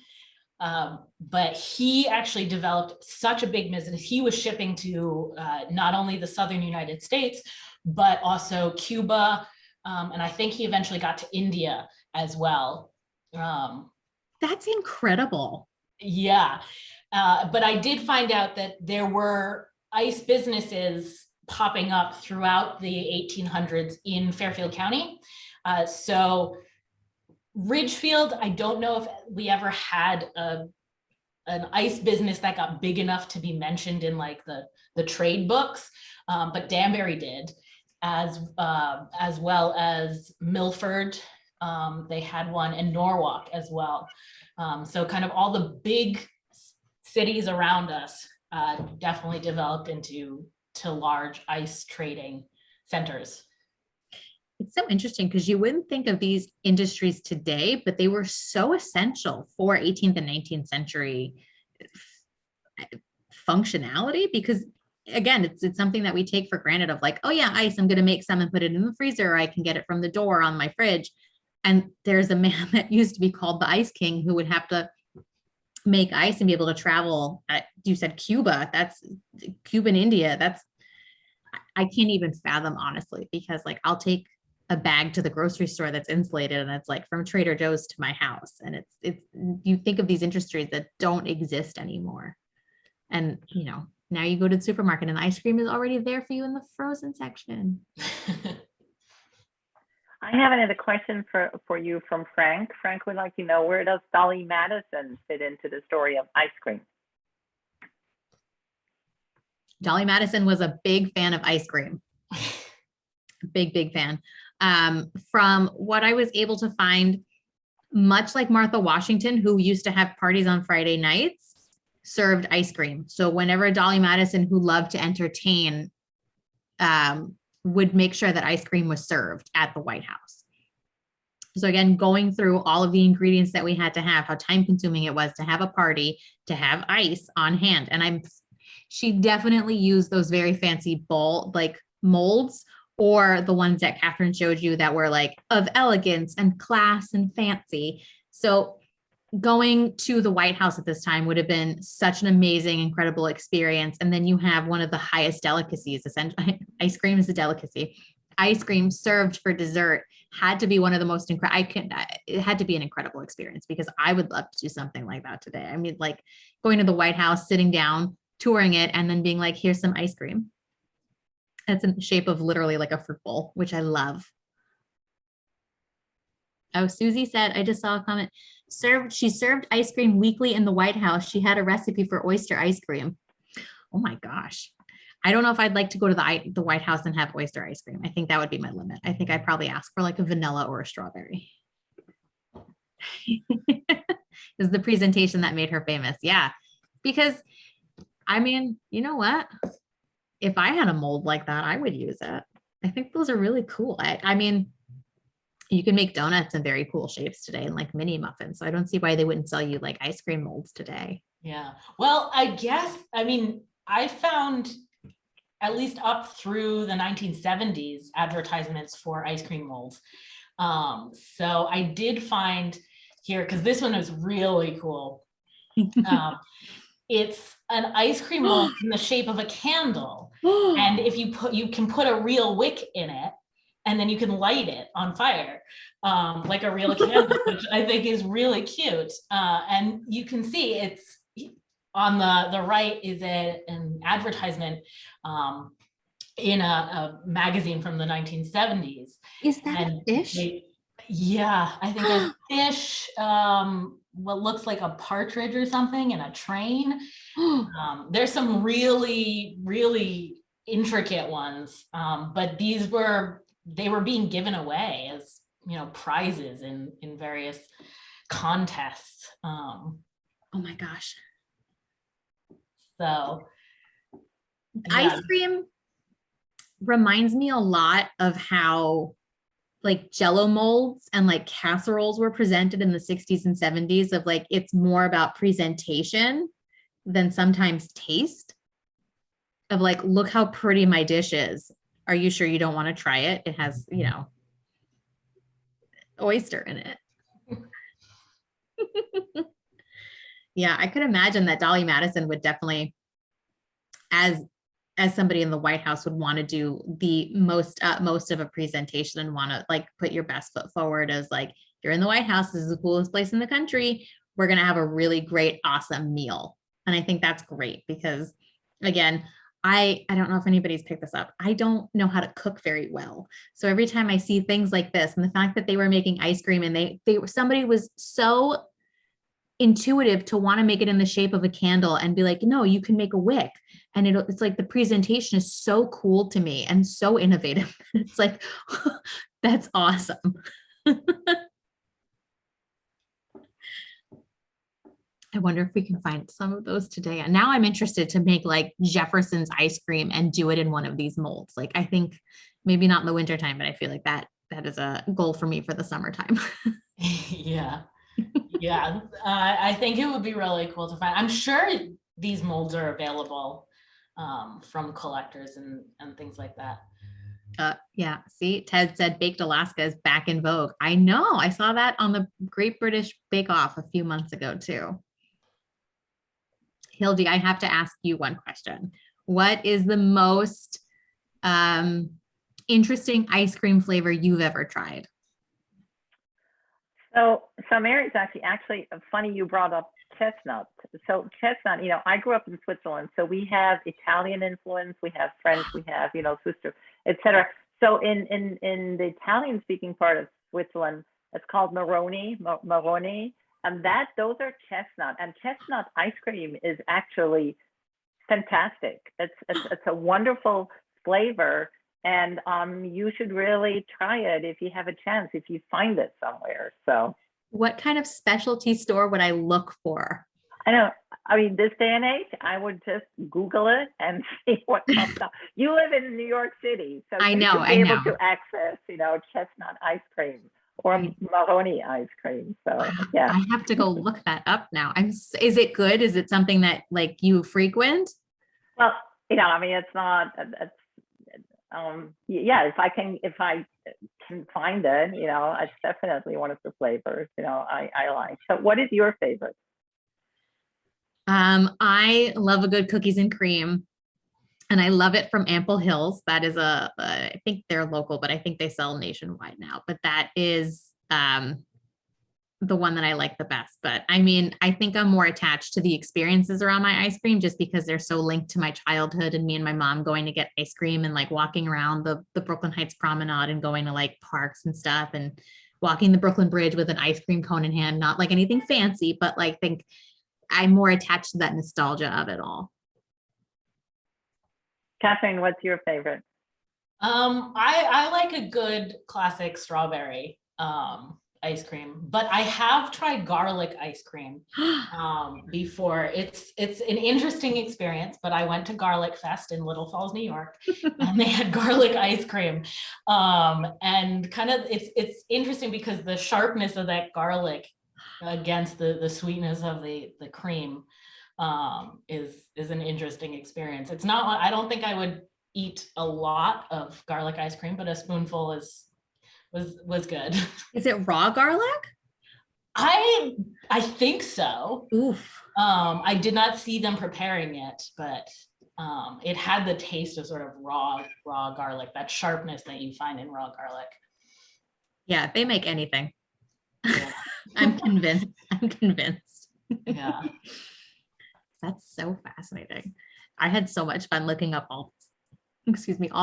But he actually developed such a big business. He was shipping to not only the southern United States, but also Cuba. And I think he eventually got to India as well. That's incredible. Yeah. But I did find out that there were ice businesses popping up throughout the 1800s in Fairfield County. So Ridgefield, I don't know if we ever had an ice business that got big enough to be mentioned in like the trade books, but Danbury did, as well as Milford. They had one, in Norwalk as well. So kind of all the big cities around us definitely developed into large ice trading centers. It's so interesting because you wouldn't think of these industries today, but they were so essential for 18th and 19th century functionality, because again, it's something that we take for granted of like, oh yeah, ice, I'm going to make some and put it in the freezer, or I can get it from the door on my fridge. And there's a man that used to be called the Ice King who would have to make ice and be able to travel. You said Cuba, that's Cuba and India. I can't even fathom, honestly, because like I'll take a bag to the grocery store that's insulated and it's like from Trader Joe's to my house. And it's you think of these industries that don't exist anymore. And now you go to the supermarket and the ice cream is already there for you in the frozen section. I have another question for you from Frank. Frank would like to know, where does Dolly Madison fit into the story of ice cream? Dolly Madison was a big fan of ice cream. Big fan. From what I was able to find, much like Martha Washington, who used to have parties on Friday nights, served ice cream. So whenever Dolly Madison, who loved to entertain, would make sure that ice cream was served at the White House. So again, going through all of the ingredients that we had to have, how time consuming it was to have a party, to have ice on hand. And she definitely used those very fancy like molds, or the ones that Catherine showed you that were like of elegance and class and fancy. So going to the White House at this time would have been such an amazing, incredible experience. And then you have one of the highest delicacies. Essentially, ice cream is a delicacy. Ice cream served for dessert had to be one of the most it had to be an incredible experience, because I would love to do something like that today. I mean, like going to the White House, sitting down, touring it, and then being like, here's some ice cream. It's in the shape of literally like a fruit bowl, which I love. Oh, Susie said, I just saw a comment. She served ice cream weekly in the White House. She had a recipe for oyster ice cream. Oh my gosh. I don't know if I'd like to go to the White House and have oyster ice cream. I think that would be my limit. I think I'd probably ask for like a vanilla or a strawberry. Is the presentation that made her famous. Yeah. Because I mean, you know what? If I had a mold like that, I would use it. I think those are really cool. I mean, You can make donuts in very cool shapes today and like mini muffins. So I don't see why they wouldn't sell you like ice cream molds today. Yeah. Well, I mean, I found at least up through the 1970s advertisements for ice cream molds. So I did find here, because this one is really cool. It's an ice cream mold in the shape of a candle. And if you can put a real wick in it, and then you can light it on fire, like a real candle, which I think is really cute. And you can see it's on the right is an advertisement in a magazine from the 1970s. Is that And a fish? yeah, I think a fish, what looks like a partridge or something in a train. There's some really, really intricate ones, but they were being given away as, prizes in various contests. Oh my gosh. So Ice yeah. cream reminds me a lot of how like Jello molds and like casseroles were presented in the 60s and 70s of like, it's more about presentation than sometimes taste of like, look how pretty my dish is. Are you sure you don't want to try it? It has, oyster in it. Yeah, I could imagine that Dolly Madison would definitely, as somebody in the White House, would want to do the most of a presentation and want to like put your best foot forward as like, you're in the White House, this is the coolest place in the country. We're going to have a really great, awesome meal. And I think that's great because again, I don't know if anybody's picked this up. I don't know how to cook very well. So every time I see things like this and the fact that they were making ice cream and somebody was so intuitive to want to make it in the shape of a candle and be like, no, you can make a wick. And it's like the presentation is so cool to me and so innovative. It's like, that's awesome. I wonder if we can find some of those today. And now I'm interested to make like Jefferson's ice cream and do it in one of these molds. Like, I think maybe not in the wintertime, but I feel like that is a goal for me for the summertime. Yeah. Yeah. I think it would be really cool to find. I'm sure these molds are available from collectors and things like that. Yeah. See, Ted said baked Alaska is back in vogue. I know. I saw that on the Great British Bake Off a few months ago too. Hildy, I have to ask you one question. What is the most interesting ice cream flavor you've ever tried? So Mary, it's actually funny you brought up chestnut. So chestnut, I grew up in Switzerland, so we have Italian influence, we have French, we have, Swiss, etc. So in the Italian speaking part of Switzerland, it's called Maroni, and those are chestnut, and chestnut ice cream is actually fantastic. It's a wonderful flavor, and you should really try it if you have a chance, if you find it somewhere. So what kind of specialty store would I look for? I mean, this day and age, I would just Google it and see what comes up. You live in New York City, so you should be able to access, chestnut ice cream or Maroni ice cream. So yeah, I have to go look that up now. Is it good? Is it something that like you frequent? Well, I mean, it's not. Yeah, if I can find it, it's definitely one of the flavors. I like. So, what is your favorite? I love a good cookies and cream, and I love it from Ample Hills. That is I think they're local, but I think they sell nationwide now. But that is the one that I like the best. But I mean, I think I'm more attached to the experiences around my ice cream just because they're so linked to my childhood and me and my mom going to get ice cream and like walking around the Brooklyn Heights Promenade and going to like parks and stuff and walking the Brooklyn Bridge with an ice cream cone in hand, not like anything fancy, but like think I'm more attached to that nostalgia of it all. Catherine, what's your favorite? I like a good classic strawberry ice cream, but I have tried garlic ice cream before. It's an interesting experience, but I went to Garlic Fest in Little Falls, New York, and they had garlic ice cream. And kind of it's interesting because the sharpness of that garlic against the sweetness of the cream is an interesting experience. It's not, I don't think I would eat a lot of garlic ice cream, but a spoonful was good. Is it raw garlic? I think so. Oof. I did not see them preparing it, but it had the taste of sort of raw garlic, that sharpness that you find in raw garlic. Yeah, they make anything. Yeah. I'm convinced. Yeah. That's so fascinating. I had so much fun looking up all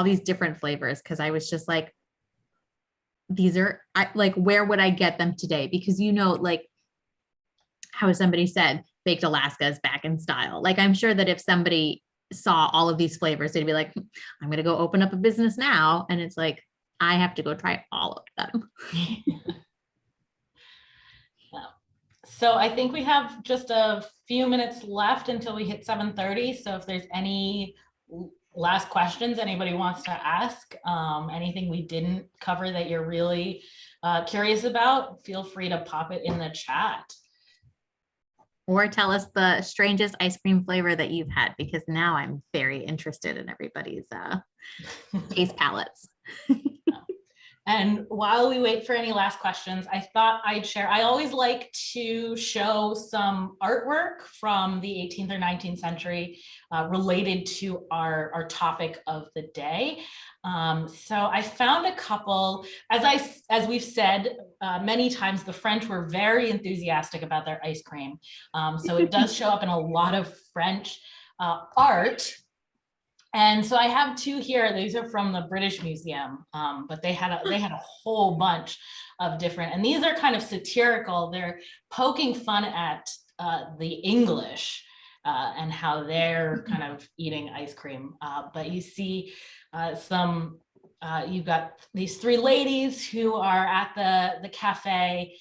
these different flavors, because I was just like, where would I get them today? Because, like how somebody said, baked Alaska is back in style. Like, I'm sure that if somebody saw all of these flavors, they'd be like, I'm going to go open up a business now. And it's like, I have to go try all of them. So I think we have just a few minutes left until we hit 7:30. So if there's any last questions anybody wants to ask, anything we didn't cover that you're really curious about, feel free to pop it in the chat. Or tell us the strangest ice cream flavor that you've had, because now I'm very interested in everybody's taste palettes. And while we wait for any last questions, I thought I'd share, I always like to show some artwork from the 18th or 19th century related to our topic of the day. So I found a couple, as we've said many times, the French were very enthusiastic about their ice cream. So it does show up in a lot of French art. And so I have two here. These are from the British Museum, but they had a whole bunch of different, and these are kind of satirical. They're poking fun at the English and how they're kind of eating ice cream. But you see you've got these three ladies who are at the cafe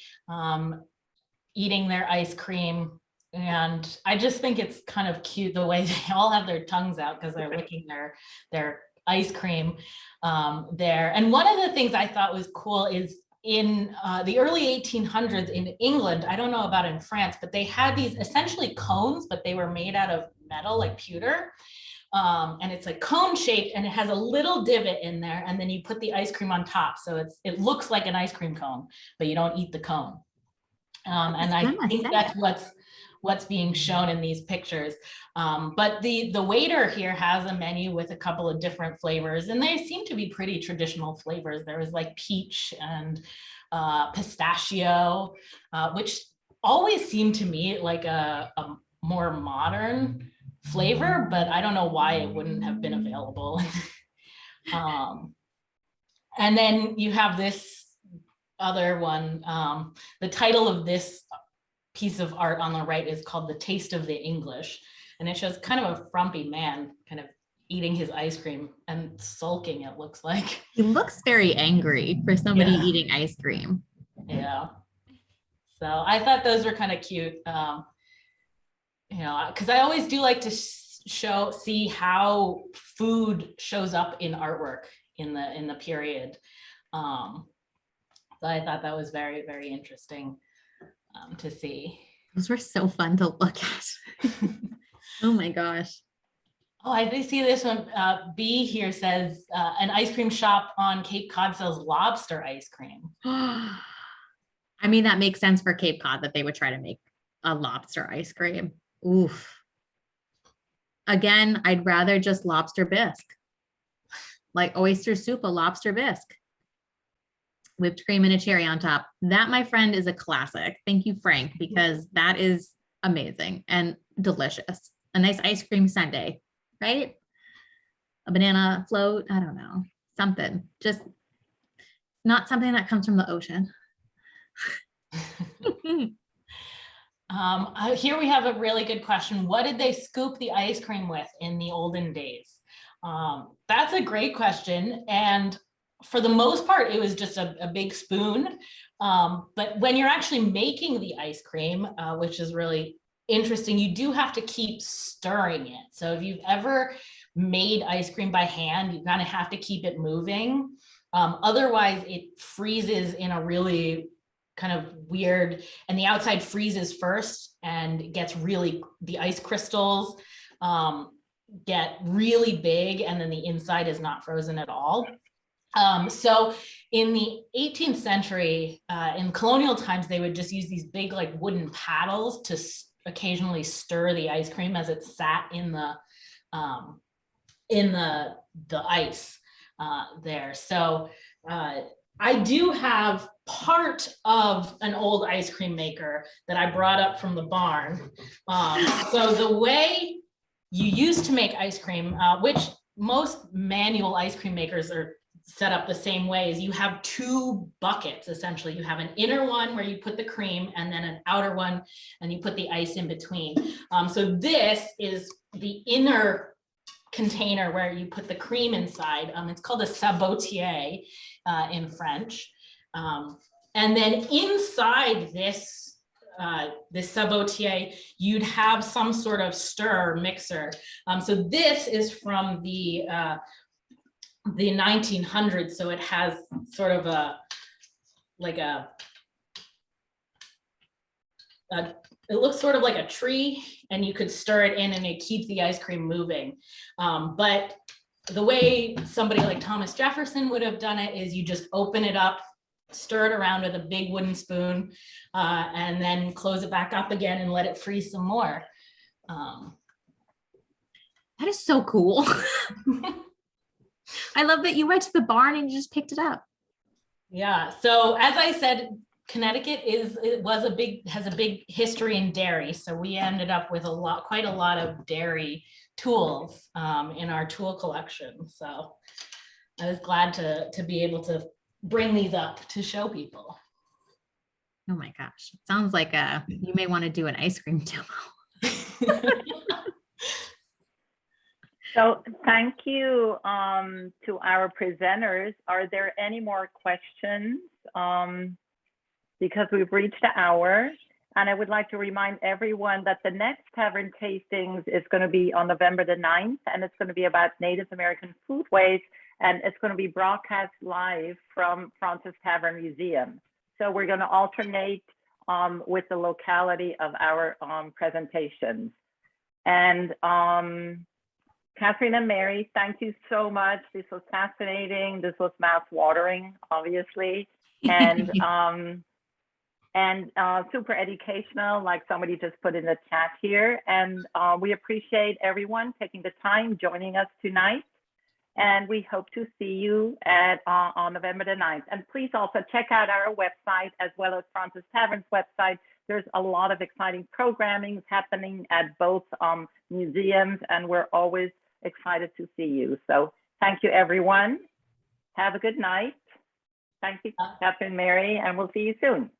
eating their ice cream. And I just think it's kind of cute the way they all have their tongues out because they're licking their ice cream there. And one of the things I thought was cool is in the early 1800s in England, I don't know about in France, but they had these essentially cones, but they were made out of metal, like pewter. And it's like cone shaped, and it has a little divot in there, and then you put the ice cream on top. So it looks like an ice cream cone, but you don't eat the cone. And I think that's what's being shown in these pictures. But the waiter here has a menu with a couple of different flavors, and they seem to be pretty traditional flavors. There was like peach and pistachio, which always seemed to me like a more modern flavor, but I don't know why it wouldn't have been available. And then you have this other one. The title of this piece of art on the right is called The Taste of the English, and it shows kind of a frumpy man kind of eating his ice cream and sulking, it looks like. He looks very angry for somebody eating ice cream. Yeah. So I thought those were kind of cute. Because I always do like to see how food shows up in artwork in the period. So I thought that was very, very interesting to see. Those were so fun to look at. Oh my gosh. Oh, I did see this one. B here says an ice cream shop on Cape Cod sells lobster ice cream. I mean, that makes sense for Cape Cod that they would try to make a lobster ice cream. Oof. Again, I'd rather just lobster bisque. Like oyster soup, a lobster bisque. Whipped cream and a cherry on top. That, my friend, is a classic. Thank you, Frank, because that is amazing and delicious. A nice ice cream sundae, right? A banana float. I don't know. Something. Just not something that comes from the ocean. Here we have a really good question. What did they scoop the ice cream with in the olden days? That's a great question. And for the most part, it was just a big spoon. But when you're actually making the ice cream, which is really interesting, you do have to keep stirring it. So if you've ever made ice cream by hand, you kind of have to keep it moving. Otherwise, it freezes in a really kind of weird, and the outside freezes first and gets really, the ice crystals get really big, and then the inside is not frozen at all. So in the 18th century, in colonial times, they would just use these big like wooden paddles to occasionally stir the ice cream as it sat in the ice there. So I do have part of an old ice cream maker that I brought up from the barn. So the way you used to make ice cream, which most manual ice cream makers are set up the same way, is you have two buckets. Essentially, you have an inner one where you put the cream, and then an outer one and you put the ice in between. So this is the inner container where you put the cream inside. It's called a sabotier in French. And then inside this sabotier, you'd have some sort of stir mixer. So this is from the 1900s. So it has sort of it looks sort of like a tree, and you could stir it in and it keeps the ice cream moving. But the way somebody like Thomas Jefferson would have done it is you just open it up, stir it around with a big wooden spoon, and then close it back up again and let it freeze some more. That is so cool. I love that you went to the barn and you just picked it up. Yeah. So as I said, Connecticut has a big history in dairy. So we ended up with quite a lot of dairy tools in our tool collection. So I was glad to be able to bring these up to show people. Oh my gosh. It sounds like you may want to do an ice cream demo. So thank you to our presenters. Are there any more questions? Because we've reached the hour, and I would like to remind everyone that the next Tavern Tastings is going to be on November the 9th, and it's going to be about Native American foodways, and it's going to be broadcast live from Fraunces Tavern Museum. So we're going to alternate with the locality of our presentations. And Catherine and Mary, thank you so much. This was fascinating. This was mouth-watering, obviously, and super educational, like somebody just put in the chat here. And we appreciate everyone taking the time joining us tonight. And we hope to see you on November the 9th. And please also check out our website as well as Fraunces Tavern's website. There's a lot of exciting programming happening at both museums, and we're always excited to see you. So thank you, everyone. Have a good night. Thank you, Catherine, Mary, and we'll see you soon.